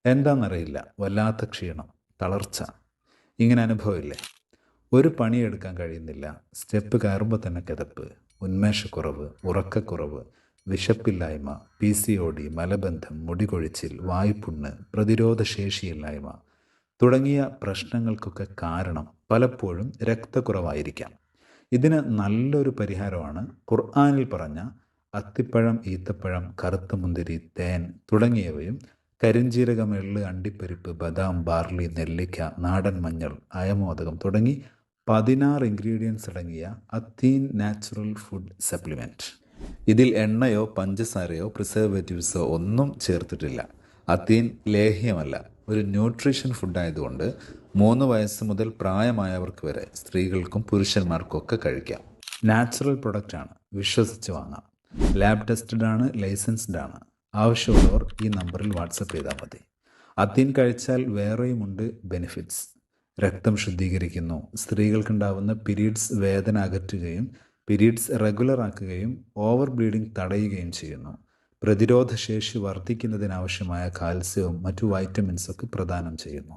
എന്താണെന്നറിയില്ല, വല്ലാത്ത ക്ഷീണം, തളർച്ച, ഇങ്ങനെ അനുഭവമില്ലേ? ഒരു പണിയെടുക്കാൻ കഴിയുന്നില്ല, സ്റ്റെപ്പ് കയറുമ്പോൾ തന്നെ കിതപ്പ്, ഉന്മേഷക്കുറവ്, ഉറക്കക്കുറവ്, വിശപ്പില്ലായ്മ, PCOD, മലബന്ധം, മുടികൊഴിച്ചിൽ, വായ്പുണ്ണ്, പ്രതിരോധശേഷിയില്ലായ്മ തുടങ്ങിയ പ്രശ്നങ്ങൾക്കൊക്കെ കാരണം പലപ്പോഴും രക്തക്കുറവായിരിക്കാം. ഇതിന് നല്ലൊരു പരിഹാരമാണ് ഖുർആനിൽ പറഞ്ഞ അത്തിപ്പഴം, ഈത്തപ്പഴം, കറുത്ത മുന്തിരി, തേൻ തുടങ്ങിയവയും കരിഞ്ജീരകം, എള്ള്, അണ്ടിപ്പരിപ്പ്, ബദാം, ബാർലി, നെല്ലിക്ക, നാടൻ മഞ്ഞൾ, അയമോദകം തുടങ്ങി 16 ഇൻഗ്രീഡിയൻസ് അടങ്ങിയ അത്തീൻ നാച്ചുറൽ ഫുഡ് സപ്ലിമെൻറ്റ്. ഇതിൽ എണ്ണയോ പഞ്ചസാരയോ പ്രിസർവേറ്റീവ്സോ ഒന്നും ചേർത്തിട്ടില്ല. അത്തീൻ ലേഹ്യമല്ല, ഒരു ന്യൂട്രീഷൻ ഫുഡായതുകൊണ്ട് 3 വയസ്സ് മുതൽ പ്രായമായവർക്ക് വരെ, സ്ത്രീകൾക്കും പുരുഷന്മാർക്കും ഒക്കെ കഴിക്കാം. നാച്ചുറൽ പ്രൊഡക്റ്റാണ്, വിശ്വസിച്ച് വാങ്ങാം. ലാബ് ടെസ്റ്റഡ് ആണ്, ലൈസൻസ്ഡ് ആണ്. ആവശ്യമുള്ളവർ ഈ നമ്പറിൽ വാട്സപ്പ് ചെയ്താൽ മതി. അത്തീൻ കഴിച്ചാൽ വേറെയുമുണ്ട് ബെനിഫിറ്റ്സ്. രക്തം ശുദ്ധീകരിക്കുന്നു, സ്ത്രീകൾക്കുണ്ടാവുന്ന പീരീഡ്സ് വേദന അകറ്റുകയും പീരീഡ്സ് റെഗുലർ ആക്കുകയും ഓവർ ബ്ലീഡിംഗ് തടയുകയും ചെയ്യുന്നു. പ്രതിരോധശേഷി വർദ്ധിക്കുന്നതിനാവശ്യമായ കാൽസ്യവും മറ്റു വൈറ്റമിൻസൊക്കെ പ്രദാനം ചെയ്യുന്നു.